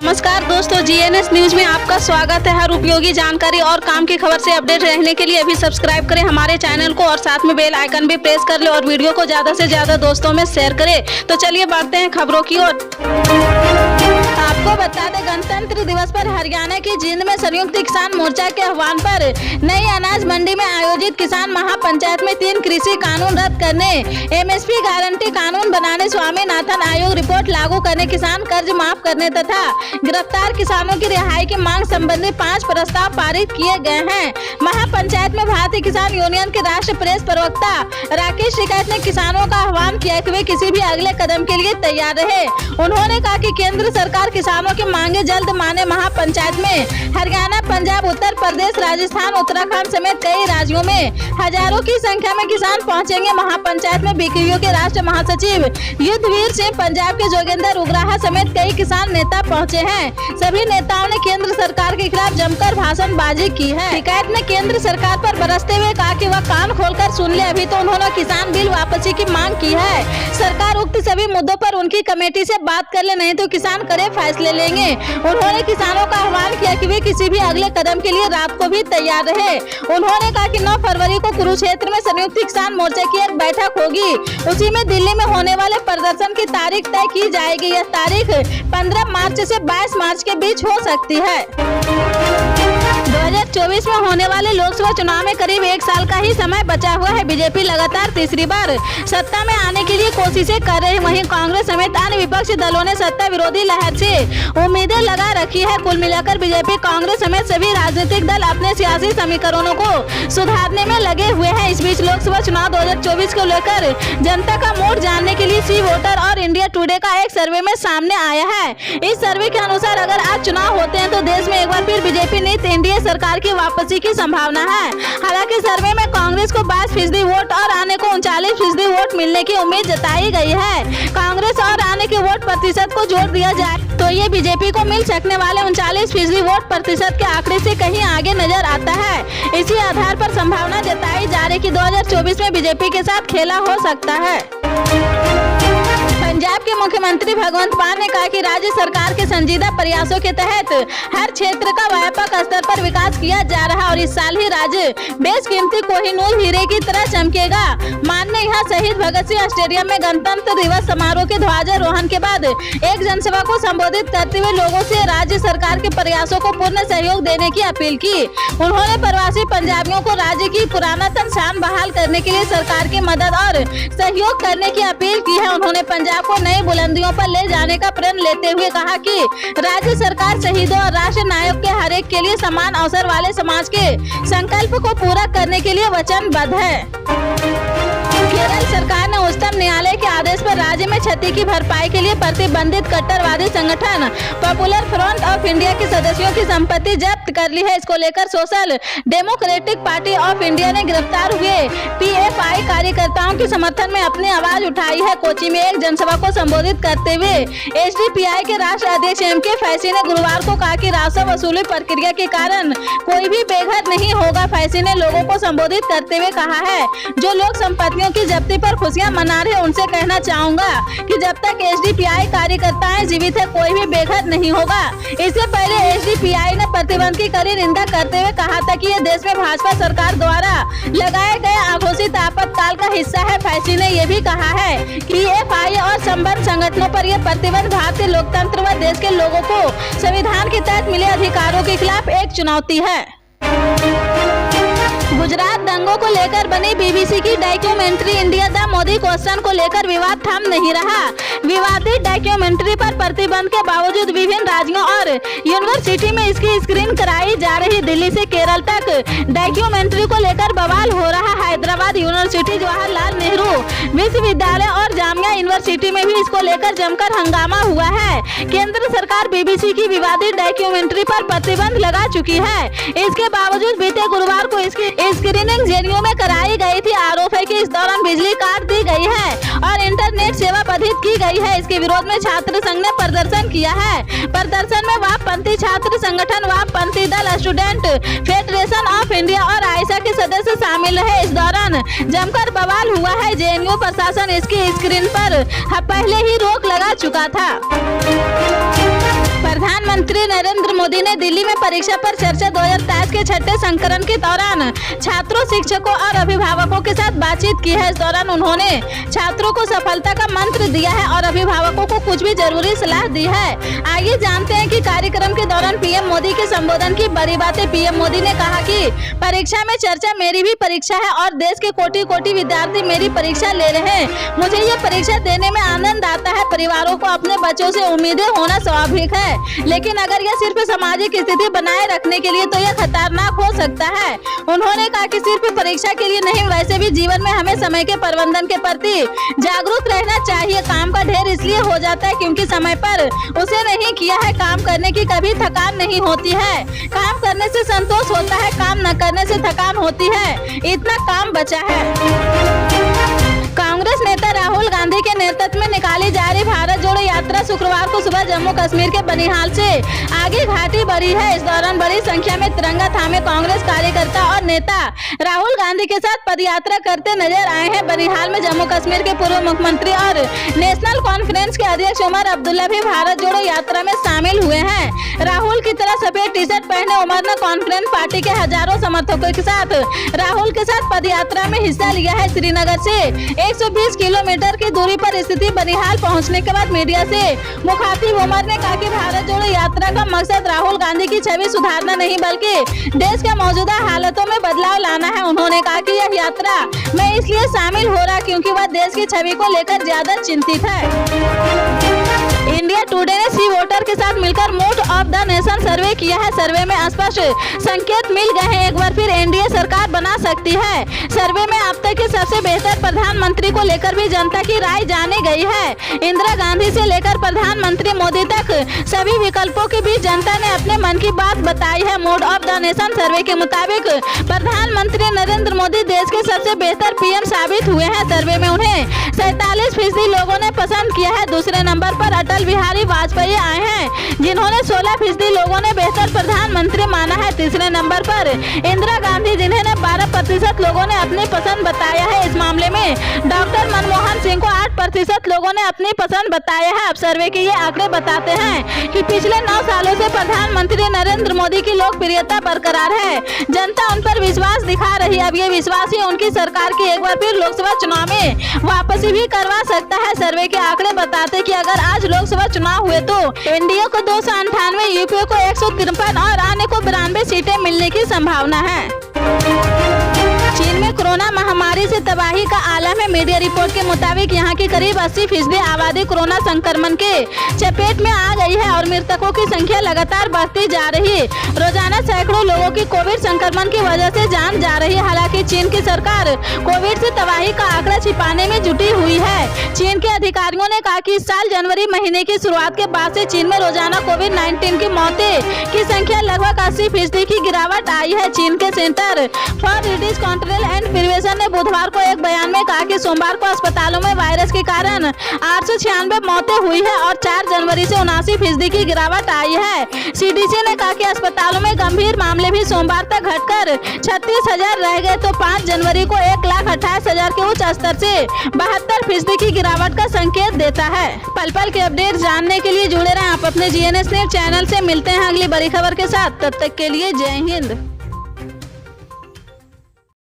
नमस्कार दोस्तों, GNS news में आपका स्वागत है। हर उपयोगी जानकारी और काम की खबर से अपडेट रहने के लिए अभी सब्सक्राइब करें हमारे चैनल को और साथ में बेल आइकन भी प्रेस कर ले और वीडियो को ज्यादा से ज्यादा दोस्तों में शेयर करें। तो चलिए बढ़ते हैं खबरों की ओर। आपको बता दें, गणतंत्र दिवस पर हरियाणा की जींद में संयुक्त किसान मोर्चा के आह्वान पर नई अनाज मंडी में आयोजित किसान महापंचायत में 3 कृषि कानून रद्द करने, एमएसपी गारंटी कानून बनाने, स्वामीनाथन आयोग रिपोर्ट लागू करने, किसान कर्ज माफ करने तथा गिरफ्तार किसानों की रिहाई की मांग संबंधी 5 प्रस्ताव पारित किए गए हैं। महापंचायत में भारतीय किसान यूनियन के राष्ट्रीय प्रेस प्रवक्ता राकेश टिकैत ने किसानों का आह्वान किया कि वे किसी भी अगले कदम के लिए तैयार रहे। उन्होंने कहा कि केंद्र सरकार किसानों की मांगे जल्द माने। महापंचायत में हरियाणा, पंजाब, उत्तर प्रदेश, राजस्थान, उत्तराखंड समेत कई राज्यों में हजारों की संख्या में किसान पहुंचेंगे। महापंचायत में बीकेयू के राष्ट्रीय महासचिव युद्धवीर सिंह, पंजाब के जोगिंदर उग्राहा समेत कई किसान नेता पहुंचे हैं। सभी नेताओं ने केंद्र सरकार के खिलाफ जमकर भाषणबाजी की है। शिकायत ने केंद्र सरकार पर बरसते हुए कहा कि वह कान खोलकर सुन ले। अभी तो उन्होंने किसान बिल वापसी की मांग की है। सरकार उक्त सभी मुद्दों पर उनकी कमेटी से बात कर ले, नहीं तो किसान कड़े फैसले लेंगे। उन्होंने किसानों का आह्वान किया कि वे किसी भी अगले कदम के लिए रात को भी तैयार रहे। उन्होंने कहा कि 9 फरवरी को कुरुक्षेत्र में संयुक्त किसान मोर्चा की एक बैठक होगी। उसी में दिल्ली में होने वाले प्रदर्शन की तारीख तय की जाएगी। यह तारीख 15 मार्च से 22 मार्च के बीच हो सकती है। 2024 में होने वाले लोकसभा चुनाव में करीब 1 साल का ही समय बचा हुआ है। बीजेपी लगातार तीसरी बार सत्ता में आने के लिए कोशिशें कर रहे हैं। वहीं कांग्रेस समेत अन्य विपक्षी दलों ने सत्ता विरोधी लहर से उम्मीदें लगा रखी है। कुल मिलाकर बीजेपी, कांग्रेस समेत सभी राजनीतिक दल अपने सियासी समीकरणों को सुधारने में लगे हुए हैं। इस बीच लोकसभा चुनाव 2024 को लेकर जनता का मूड जानने के लिए सी वोटर और इंडिया टुडे का एक सर्वे में सामने आया है। इस सर्वे के अनुसार अगर आज चुनाव होते हैं तो देश में एक बार फिर बीजेपी नीति एनडीए सरकार की वापसी की संभावना है। हालांकि सर्वे में कांग्रेस को 22% वोट और आने को 39% वोट मिलने की उम्मीद जताई गई है। कांग्रेस और आने के वोट प्रतिशत को जोड़ दिया जाए तो ये बीजेपी को मिल सकने वाले 39% वोट प्रतिशत के आंकड़े से कहीं आगे नजर आता है। इसी आधार पर संभावना जताई जा रही कि 2024 में बीजेपी के साथ खेला हो सकता है। पंजाब के मुख्यमंत्री भगवंत मान ने कहा कि राज्य सरकार के संजीदा प्रयासों के तहत हर क्षेत्र का व्यापक स्तर पर विकास किया जा रहा है और इस साल ही राज्य बेशकीमती कोहिनूर हीरे की तरह चमकेगा। मान ने यहाँ शहीद भगत सिंह स्टेडियम में गणतंत्र दिवस समारोह के ध्वजारोहण के बाद एक जनसभा को संबोधित करते हुए लोगों से राज्य सरकार के प्रयासों को पूर्ण सहयोग देने की अपील की। उन्होंने प्रवासी पंजाबियों को राज्य की पुरातन शान बहाल करने के लिए सरकार की मदद और सहयोग करने की अपील की है। उन्होंने पंजाब को नई बुलंदियों पर ले जाने का प्रण लेते हुए कहा कि राज्य सरकार शहीदों और राष्ट्र नायक के हर एक के लिए समान अवसर वाले समाज के संकल्प को पूरा करने के लिए वचनबद्ध है। केरल सरकार ने उच्चतम न्यायालय के आदेश पर राज्य में क्षति की भरपाई के लिए प्रतिबंधित कट्टरवादी संगठन पॉपुलर फ्रंट ऑफ इंडिया के सदस्यों की संपत्ति जब्त कर ली है। इसको लेकर social democratic party of India ने गिरफ्तार हुए पीएफआई कार्यकर्ताओं के समर्थन में अपनी आवाज उठाई है। कोची में एक जनसभा को संबोधित करते हुए एसडीपीआई के राष्ट्रीय अध्यक्ष एमके फैसी ने गुरुवार को कहा कि राजस्व वसूली प्रक्रिया के कारण कोई भी बेघर नहीं होगा। फैसी ने लोगों को संबोधित करते हुए कहा है, जो लोग संपत्तियों की जब्ती पर खुशियां मना रहे हैं उनसे कहना चाहूंगा कि जब तक एसडीपीआई कार्यकर्ताएं जीवित है कोई भी बेघर नहीं होगा। इससे पहले एसडीपीआई ने प्रतिबंध की कड़ी निंदा करते हुए कहा था कि यह देश में भाजपा सरकार द्वारा लगाए गए अघोषित आपातकाल का हिस्सा है। फैसी ने यह भी कहा है कि पीएफआई और संबद्ध संगठनों पर यह प्रतिबंध भारतीय लोकतंत्र व देश के लोगों को संविधान के तहत मिले अधिकारों के खिलाफ एक चुनौती है। गुजरात दंगों को लेकर बनी बीबीसी की documentary India the Modi question को लेकर विवाद थम नहीं रहा। विवादित डॉक्यूमेंट्री पर प्रतिबंध के बावजूद विभिन्न राज्यों और यूनिवर्सिटी में इसकी स्क्रीन कराई जा रही। दिल्ली से केरल तक डॉक्यूमेंट्री को लेकर बवाल हो रहा। हैदराबाद यूनिवर्सिटी, जवाहरलाल नेहरू विश्वविद्यालय और जामिया यूनिवर्सिटी में भी इसको लेकर जमकर हंगामा हुआ है। केंद्र सरकार बीबीसी की विवादित डॉक्यूमेंट्री पर प्रतिबंध लगा चुकी है। इसके बावजूद बीते गुरुवार को इसकी स्क्रीनिंग जेएनयू में कराई गई थी। आरोप है कि इस दौरान बिजली काट दी गई है और इंटरनेट सेवा बाधित की गई है। इसके विरोध में छात्र संघ ने प्रदर्शन किया है। प्रदर्शन में वामपंथी छात्र संगठन, वामपंथी दल, स्टूडेंट फेडरेशन ऑफ इंडिया और आयशा के सदस्य शामिल रहे। इस दौरान जमकर बवाल हुआ है। जेएनयू प्रशासन इसकी स्क्रीन पर पहले ही रोक लगा चुका था। प्रधानमंत्री प्रधानमंत्री नरेंद्र मोदी ने दिल्ली में परीक्षा पर चर्चा 2023 के छठे संस्करण के दौरान छात्रों, शिक्षकों और अभिभावकों के साथ बातचीत की है। इस दौरान उन्होंने छात्रों को सफलता का मंत्र दिया है और अभिभावकों को कुछ भी जरूरी सलाह दी है। आइए जानते हैं कि कार्यक्रम के दौरान पीएम मोदी के संबोधन की बड़ी बातें। पीएम मोदी ने कहा कि परीक्षा में चर्चा मेरी भी परीक्षा है और देश के कोटि विद्यार्थी मेरी परीक्षा ले रहे हैं। मुझे ये परीक्षा देने में आनंद आता है। परिवारों को अपने बच्चों से उम्मीदें होना स्वाभाविक है, लेकिन अगर यह सिर्फ सामाजिक स्थिति बनाए रखने के लिए तो यह खतरनाक हो सकता है। उन्होंने कहा कि सिर्फ परीक्षा के लिए नहीं, वैसे भी जीवन में हमें समय के प्रबंधन के प्रति जागरूक रहना चाहिए। काम का ढेर इसलिए हो जाता है क्योंकि समय पर उसे नहीं किया है। काम करने की कभी थकान नहीं होती है, काम करने से संतोष होता है, काम न करने से थकान होती है। इतना काम बचा है। कांग्रेस नेता राहुल गांधी के नेतृत्व में निकाली जा रही भारत जोड़ो यात्रा शुक्रवार को सुबह जम्मू कश्मीर के बनिहाल से आगे घाटी बढ़ी है। इस दौरान बड़ी संख्या में तिरंगा थामे कांग्रेस कार्यकर्ता और नेता राहुल गांधी के साथ पदयात्रा करते नजर आए हैं। बनिहाल में जम्मू कश्मीर के पूर्व मुख्यमंत्री और नेशनल कॉन्फ्रेंस के अध्यक्ष उमर अब्दुल्ला भी भारत जोड़ो यात्रा में शामिल हुए हैं। राहुल की तरह सफेद टी शर्ट पहने उमर ने कॉन्फ्रेंस पार्टी के हजारों समर्थकों के साथ राहुल के साथ पदयात्रा में हिस्सा लिया है। श्रीनगर से 120 किलोमीटर की दूरी पर स्थित बनिहाल पहुंचने के बाद मीडिया से मुखातिब उमर ने कहा कि भारत जोड़ो यात्रा का मकसद राहुल गांधी की छवि सुधारना नहीं बल्कि देश के मौजूदा हालातों में बदलाव लाना है। उन्होंने कहा कि यह यात्रा में इसलिए शामिल हो रहा क्योंकि वह देश की छवि को लेकर ज्यादा चिंतित है। इंडिया टुडे ने सी वोटर के साथ मिलकर मूड ऑफ द नेशन सर्वे किया है। सर्वे में स्पष्ट संकेत मिल गए हैं, एक बार फिर एनडीए सरकार बना सकती है। सर्वे में अब तक के सबसे बेहतर प्रधानमंत्री को लेकर भी जनता की राय जानी गई है। इंदिरा गांधी से लेकर प्रधानमंत्री मोदी तक सभी विकल्पों के बीच जनता ने अपने मन की बात बताई है। मूड ऑफ द नेशन सर्वे के मुताबिक प्रधानमंत्री नरेंद्र मोदी देश के सबसे बेहतर पीएम साबित हुए हैं। सर्वे में उन्हें 47% लोगों ने पसंद किया है। दूसरे नंबर पर अटल बिहारी वाजपेयी आए हैं, जिन्होंने 16% लोगों ने बेहतर प्रधानमंत्री माना है। तीसरे नंबर पर इंदिरा गांधी, जिन्हें 12% लोगों ने अपनी पसंद बताया है। इस मामले में डॉक्टर मनमोहन सिंह को 8% लोगों ने अपनी पसंद बताया है। अब सर्वे के ये आंकड़े बताते हैं कि पिछले 9 सालों से प्रधानमंत्री नरेंद्र मोदी की लोकप्रियता बरकरार है। जनता उन पर विश्वास दिखा रही है। अब ये विश्वास ही उनकी सरकार की एक बार फिर लोकसभा चुनाव में वापसी भी करवा सकता है। सर्वे के आंकड़े बताते कि अगर आज लोकसभा चुनाव हुए तो एनडीए को 298, यूपीए को 153 और अन्य को 92 सीटें मिलने की संभावना है। चीन में कोरोना महामारी से तबाही का आलम है। मीडिया रिपोर्ट के मुताबिक यहाँ की करीब 80% आबादी कोरोना संक्रमण के चपेट में आ गई है और मृतकों की संख्या लगातार बढ़ती जा रही है। रोजाना सैकड़ों लोगों की कोविड संक्रमण की वजह से जान जा रही है। हालांकि चीन की सरकार कोविड से तबाही का आंकड़ा छिपाने में जुटी हुई है। चीन के अधिकारियों ने कहा कि इस साल जनवरी महीने की शुरुआत के बाद से चीन में रोजाना कोविड-19 की मौतें की संख्या लगभग 80% की गिरावट आई है। चीन के centre for disease control and prevention ने बुधवार को एक बयान में कहा कि सोमवार को अस्पतालों में वायरस के कारण 896 मौतें हुई है और 4 जनवरी से 79% की गिरावट आई है। सीडीसी ने कहा कि अस्पतालों में गंभीर मामले भी सोमवार तक घटकर 36,000 रह गए तो 5 जनवरी को 1,28,000 के उच्च स्तर से 72% की गिरावट का संकेत देता है। पल पल के अपडेट जानने के लिए जुड़े रहें आप अपने GNS न्यूज़ चैनल से। मिलते हैं अगली बड़ी खबर के साथ, तब तक के लिए जय हिंद।